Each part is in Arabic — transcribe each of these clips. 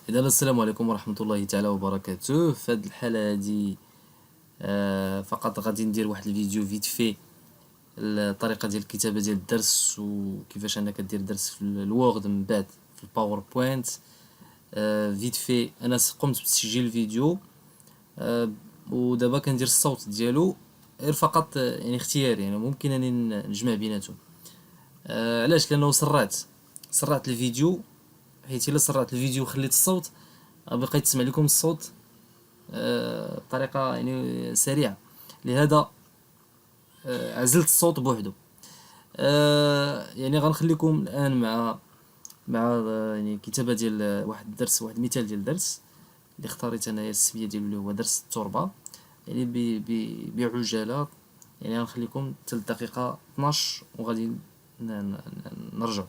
إذا السلام عليكم ورحمة الله تعالى وبركاته. في هذه الحالة هذه فقط غادي ندير واحد الفيديو فيت في الطريقة ديال الكتابة ديال الدرس وكيفاش انك دير درس في الوورد من بعد في الباوربوينت. فيت في انا قمت بتسجيل الفيديو، ودابا كندير الصوت ديالو غير فقط يعني اختياري، يعني ممكن اني نجمع بيناتهم. علاش؟ لانه سرعت الفيديو، حيت الا سرعت الفيديو وخليت الصوت بقى يتسمع لكم الصوت بطريقة يعني سريعة. لهذا عزلت الصوت بوحدو. يعني غنخليكم الآن مع يعني كتابة ديال واحد الدرس، واحد المثال ديال درس اللي اختاريت انايا السمية ديالو اللي هو درس التربة. يعني بعجالة، يعني غنخليكم حتى الدقيقة 12 وغادي نرجعو.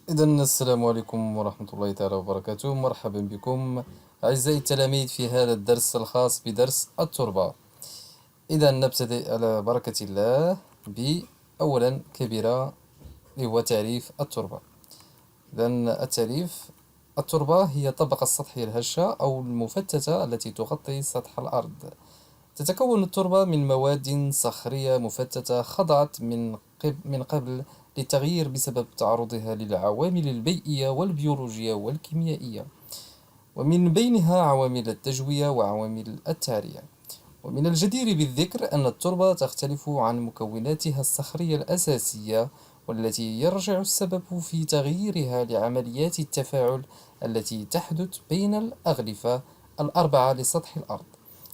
إذا السلام عليكم ورحمة الله تعالى وبركاته. مرحبا بكم أعزائي التلاميذ في هذا الدرس الخاص بدرس التربة. إذا نبتدئ على بركة الله بأولا كبيرة، اللي هو تعريف التربة. إذا التعريف: التربة هي الطبقة السطحية الهشة أو المفتتة التي تغطي سطح الأرض. تتكون التربة من مواد صخرية مفتتة خضعت من قبل للتغيير بسبب تعرضها للعوامل البيئية والبيولوجية والكيميائية، ومن بينها عوامل التجوية وعوامل التعرية. ومن الجدير بالذكر أن التربة تختلف عن مكوناتها الصخرية الأساسية، والتي يرجع السبب في تغييرها لعمليات التفاعل التي تحدث بين الأغلفة الأربعة لسطح الأرض،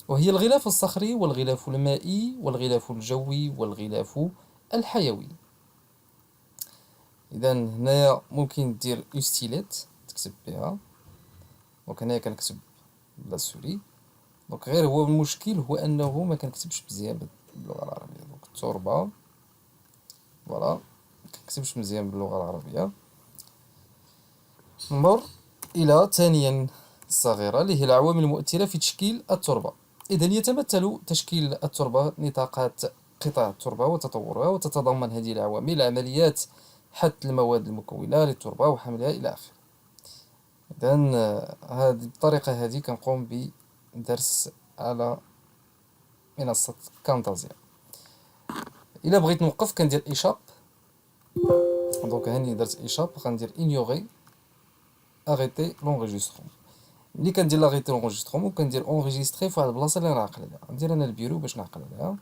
وهي الغلاف الصخري والغلاف المائي والغلاف الجوي والغلاف الحيوي. إذا هنايا ممكن دير أوستيليت تكتب بها، دونك هنايا كنكتب بلا سوري، دونك غير هو المشكل هو أنه ما كنكتبش مزيان باللغة العربية. دونك التربة فوالا مكنكتبش مزيان باللغة العربية. نمر إلى ثانيا الصغيرة اللي هي العوامل المؤثرة في تشكيل التربة. إذن يتمثل تشكيل التربة نطاقات قطع التربة وتطورها، وتتضمن هذه العوامل عمليات حث المواد المكونة للتربة وحملها إلى آخره. إذن هذه بالطريقة هذه كنقوم بدرس على منصة كامتازيا. إلا بغيت نوقف كندير إيشاب، دونك هاني درت إيشاب، غندير إنيوغي أغيتي لونغيجيستخمون. ملي كندير لاغيتي لونغيجيستخمون كندير أونغيجيستخي فواحد البلاصة اللي نعقل عليها، ندير أنا البيرو باش نعقل عليها.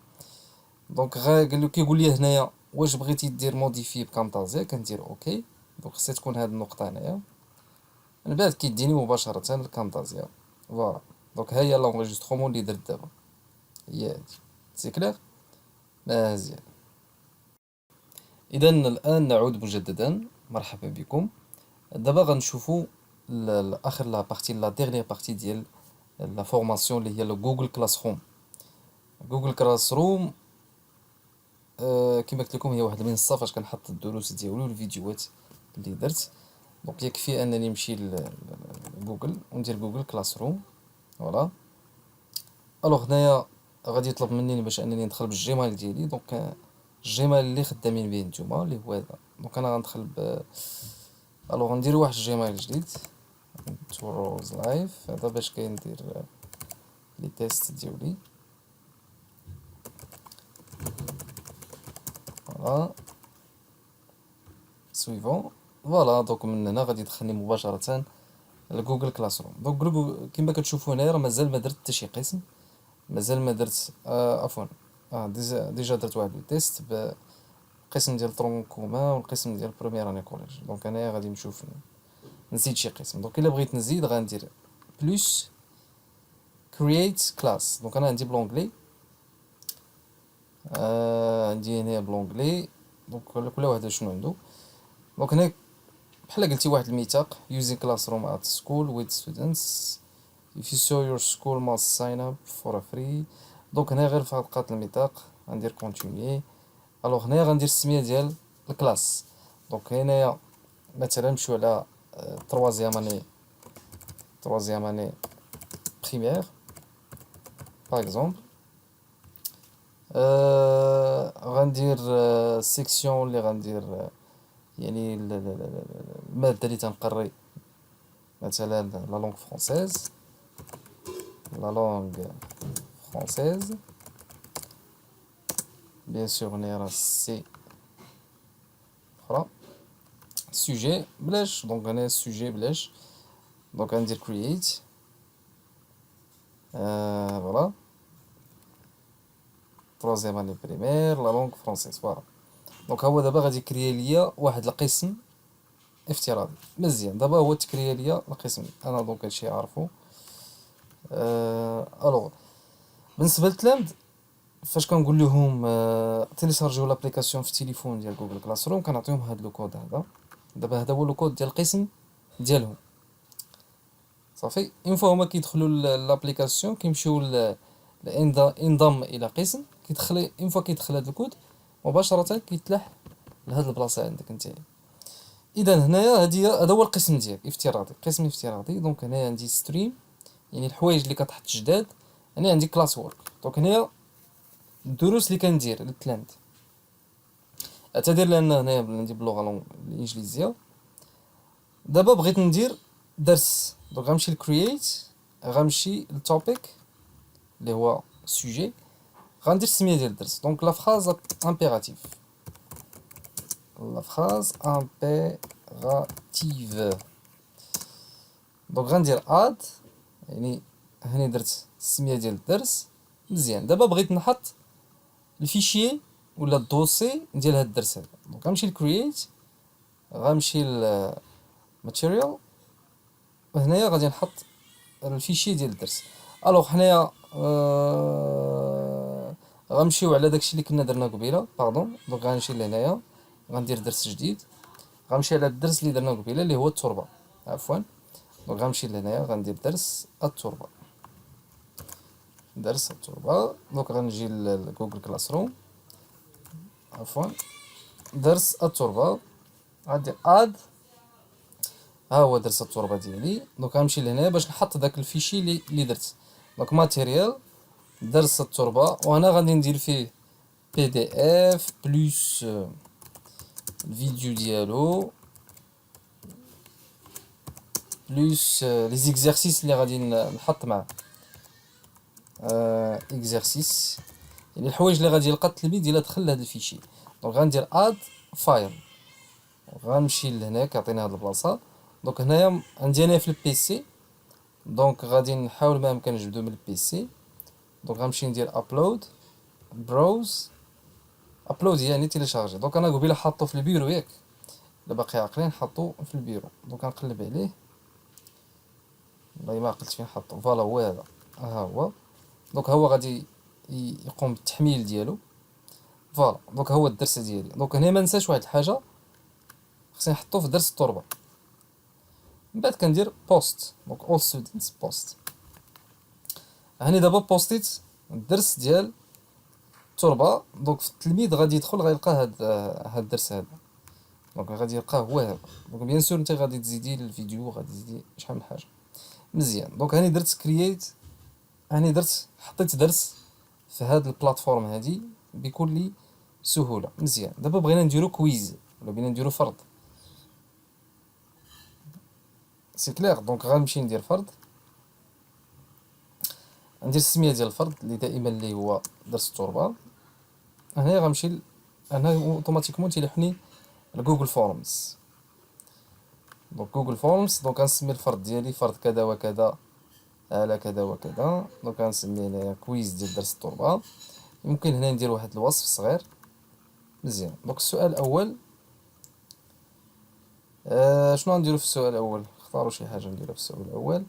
دونك كيقول لي هنايا واش بغيتي دير موديفي بكامتازيا، كندير أوكي. دونك خصها تكون هاد النقطة هنايا، من بعد كيديني مباشرة لكامتازيا. فوالا دونك هاهي لونغيجيستخمون اللي درت دابا هي هادي. سي كلير؟ مزيان. إذا الآن نعود مجددا، مرحبا بكم. دابا غنشوفو اخر لا بارتي، لا ديرنيير بارتي ديال لا فورماسيون اللي هي لو جوجل كلاس روم. جوجل كلاس روم كما قلت لكم هي واحد المنصه فاش كنحط الدروس ديالي والفيديوهات اللي درت. دونك يكفي انني نمشي لجوجل وندير جوجل كلاس روم. فوالا الوغ هنايا غادي يطلب مني باش انني ندخل بالجيميل ديالي. دونك الجيميل اللي خدامين به نتوما اللي هو هذا. دونك انا غندخل الوغ ندير واحد الجيميل جديد توروز لايف هذا باش كندير لي تيست ديالي. فوالا سويفون. فوالا دونك من هنا غادي يدخلني مباشرة لجوجل كلاس روم. دونك كيما كتشوفوا هنايا راه مازال ما درت حتى شي قسم، مازال ما درت عفوا ديجا درت واحد التيست بقسم ديال طرون كومان والقسم ديال بروميير اني كوليج. دونك انايا غادي نشوف نزيد شي قسم. دونك الا بغيت نزيد غندير بلس كرييت كلاس. دونك انا عندي بلونجلي، عندي هنا بلونجلي. دونك كل واحد شنو عنده. دونك هنا بحال قلتي واحد الميثاق using classroom at school with students if you show your school must sign up for a free. دونك هنا غير فقط قات الميثاق غندير كونتينيي. الوغ هنايا غندير السميه ديال الكلاس. دونك هنايا مثلا نمشيو على troisième année primaire par exemple. غندير سيكسيون اللي غندير يعني المادة اللي تنقري مثلا لا لونغ فرونسيز، بيان سور هنايا راه سي اخرى سوجي بلاش. دونك هنا سوجي بلاش. دونك غندير كرييت. فوالا troisième année primaire لا لونغ فرونسيز. فوالا دونك هو دابا غادي يكري ليا واحد القسم افتراضي. مزيان دابا هو تكري ليا القسم انا دونك هادشي عارفو. الوغ بالنسبه للتلامذ فاش كنقول لهم تيليشارجيو لابليكاسيون في التليفون ديال جوجل كلاس روم كنعطيهم هاد لو كود هذا. دابا هذا هو لو كود ديال القسم ديالهم صافي. اون فوا هما كيدخلوا لابليكاسيون كيمشيو انضم الى قسم كيدخل. اون فوا كيدخل هذا الكود مباشره كيتلاح لهاد البلاصه عندك انت. اذا هنايا هذا هو القسم ديالك افتراضي، قسم افتراضي. دونك هنايا عندي ستريم يعني الحوايج اللي كتحط جداد. هنا عندي كلاس وورك. دونك هنايا الدروس اللي كندير للتلامذ اعتذر لان هنايا عندي باللغه الانجليزيه. دابا بغيت ندير درس. دونك غنمشي لكرييت، غنمشي للتوبيك اللي هو سوجي، غندير السميه ديال الدرس. دونك لا فراز امبيراتيف، لا فراز امبيراتيف. دونك غندير اد يعني هنا درت السميه ديال الدرس. مزيان. دابا بغيت نحط الفيشي ولا الدوسي ديال هاد الدرس هذا. دونك غنمشي لكرييت، غنمشي لماتيريال، وهنايا غادي نحط الفيشي ديال الدرس. الوغ حنايا غنمشيو على داكشي اللي كنا درنا قبيله، باردون. دونك غنمشي لهنايا، غندير درس جديد، غنمشي على الدرس اللي درنا قبيله اللي هو التربه، عفوا. دونك غنمشي لهنايا، غندير درس التربه، درس التربه. دونك غنجي لجوجل كلاس روم، عفوا، درس التربه، غندير اد، ها هو درس التربه ديالي. دونك غنمشي لهنايا باش نحط داك الفيشي اللي درت. دونك ماتيريال، درس التربه، وهنا غادي ندير فيه بي دي اف بلس الفيديو ديالو بلس لي زيكزارسيس اللي غادي نحط معاه. اكزارسيس يعني الحوايج اللي غادي يلقى التلميذ الا دخل لهاد الفيشي. دونك غندير اد فايل، غنمشي لهنا كيعطيني هاد البلاصه. دونك هنايا عندي انا في البيسي، دونك غادي نحاول ما امكن نجبدو من البيسي. دونك غنمشي ندير ابلود، بروز، ابلود يعني تيليشارجي. دونك انا قبيله حاطو في البيرو ياك، الا باقي عاقلين حاطو في البيرو. دونك غنقلب عليه، والله ما عقلت فين حاطو، فوالا هو هذا، ها هو. دونك هو غادي يقوم بالتحميل ديالو، فوالا. دونك هو الدرس ديالي. دونك هنا ما ننساش واحد الحاجه، خصني نحطو في درس التربه. من بعد كندير بوست، دونك اول ستودنتس بوست. هاني دابا بوستيت الدرس ديال التربه. دونك التلميذ غادي يدخل غيلقى هاد الدرس هذا. دونك غادي يلقاه هو هذا. دونك بيان سور انت غادي تزيدي الفيديو، غادي تزيدي شحال من حاجه. مزيان. دونك هاني درت كرييت، هاني درت حطيت درس في هاد البلاتفورم هادي بكل سهوله. مزيان. دابا بغينا نديرو كويز ولا بغينا نديرو فرض، سي كلير. دونك غنمشي ندير فرض، ندير السميه ديال الفرض اللي دائما اللي هو درس التربه. هنايا غنمشي هنا اوتوماتيكمون تيلوحني لجوجل فورمز. دونك جوجل فورمز، دونك غنسمي الفرض ديالي فرض كذا وكذا على كذا وكذا. دونك غنسمي هنايا كويز ديال درس التربه. يمكن هنا ندير واحد الوصف صغير. مزيان. دونك السؤال الاول، شنو غنديرو في السؤال الاول؟ اختاروا شي حاجه نديرها في السؤال الاول.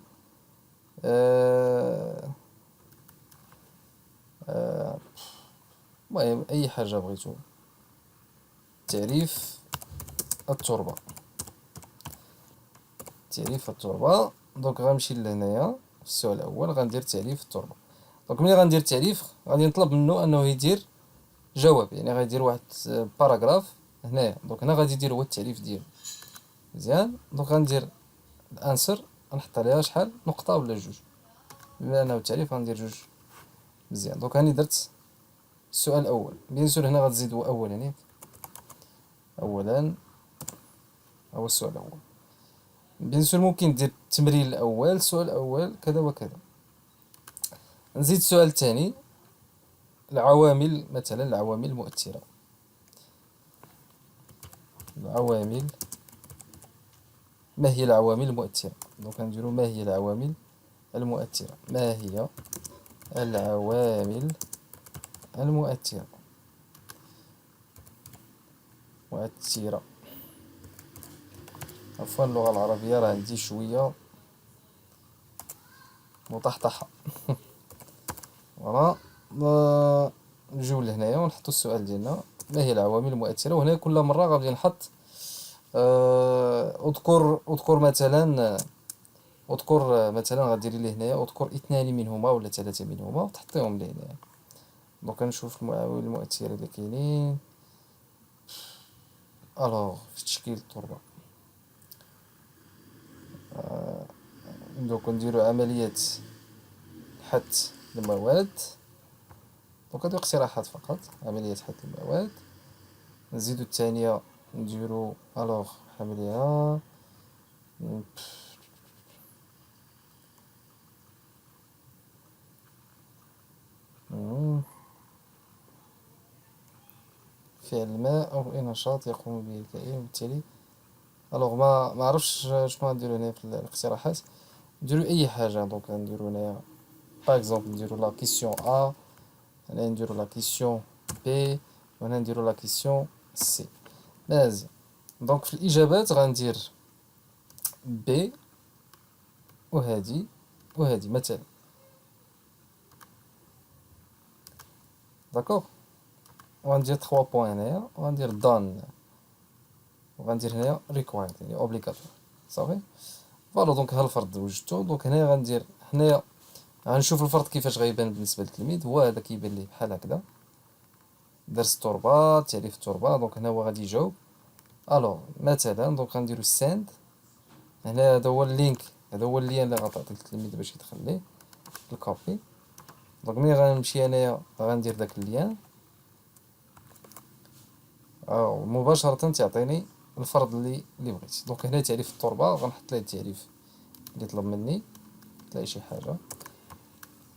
المهم اي حاجه بغيتو. تعريف التربه، تعريف التربه. دونك غنمشي لهنايا في السؤال الاول، غندير تعريف التربه. دونك ملي غندير تعريف غادي نطلب منه انه يدير جواب، يعني غيدير واحد باراغراف هنايا. دونك هنا غادي يدير هو التعريف ديالو. مزيان. دونك غندير الانسر، غنحط عليها شحال، نقطه ولا جوج، بما انه التعريف غندير جوج. مزيان. دونك هاني درت السؤال الاول. بيان سور هنا غتزيد هو اولا ياك، اولا هو السؤال الاول. بيان سور ممكن دير التمرين الاول، السؤال الاول كذا وكذا. نزيد السؤال الثاني، العوامل، مثلا العوامل المؤثره، العوامل، ما هي العوامل المؤثره. دونك نديرو ما هي العوامل المؤثره، ما هي العوامل المؤثره، مؤثره. عفوا اللغه العربيه راه عندي شويه مطحطحه. فوالا. نجيو لهنايا ونحطو السؤال ديالنا، ما هي العوامل المؤثره. وهنا كل مره غادي نحط اذكر مثلا، اذكر مثلا غديري لي هنايا اذكر اثنان منهما ولا ثلاثه منهما وتحطيهم لي هنايا. دونك نشوف العوامل المؤثره اللي كاينين. الوغ في تشكيل التربه، دوك نديرو عمليه حث المواد. دونك هادو اقتراحات فقط، عمليه حث المواد. نزيدو الثانيه نديرو الوغ حملها. فعل ما او اي نشاط يقوم به الكائن، وبالتالي الوغ ما عرفتش شنو غنديرو هنا في الاقتراحات. نديرو اي حاجه. دونك نديرو هنايا باغ اكزومبل نديرو لا كيسيون ا، هنا نديرو لا كيسيون بي، وهنا نديرو لا كيسيون سي. مزيان. دونك في الاجابات غندير بي وهادي وهادي مثلا. داكوغ. وغندير 3 بوين هنايا، وغندير دون، وغندير هنايا ريكوايرد يعني اوبليغاتوار. صافي. فوالا دونك ها الفرض وجدتو. دونك هنايا غندير هنايا غنشوف الفرض كيفاش غيبان بالنسبه للتلميذ. هو هذا كيبان ليه بحال هكذا، درس التربه، تعريف التربه. دونك هنا هو غادي يجاوب. الوغ مثلا دونك غنديرو ساند. هنا هذا هو اللينك، هذا هو اللين اللي غتعطي للتلميذ باش يدخل ليه الكوبي. دونك ملي غنمشي انايا غندير داك اللين، او مباشره تعطيني الفرض اللي بغيت. دونك هنا تعريف التربه، غنحط ليه التعريف اللي طلب مني. تلاقي شي حاجه،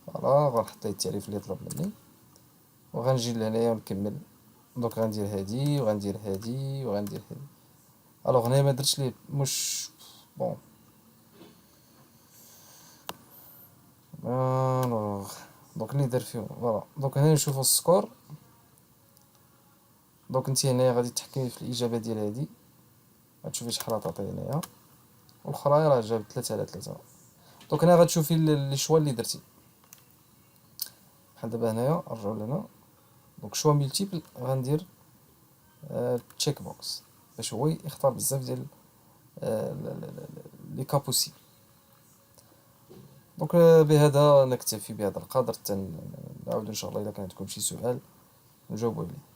فوالا غنحط ليه التعريف اللي طلب مني، وغنجي لهنايا ونكمل. دونك غندير هادي وغندير هادي وغندير هادي. الوغ هنايا ما درتش ليه مش بون. الوغ دونك اللي دار فيهم فوالا. دونك هنا نشوفو السكور. دونك نتي هنايا غادي تحكمي في الاجابه ديال هادي، غتشوفي شحال غتعطي هنايا، والاخرى راه جابت 3/3. دونك هنا غتشوفي لي شوا اللي درتي. بحال دابا هنايا نرجعو لهنا. دونك شوا ملتيبل غندير تشيك بوكس باش هو يختار بزاف ديال لي كا بوسيبل. دونك بهذا نكتفي بهذا القدر. نعاود ان شاء الله اذا كان عندكم شي سؤال نجاوبوا عليه.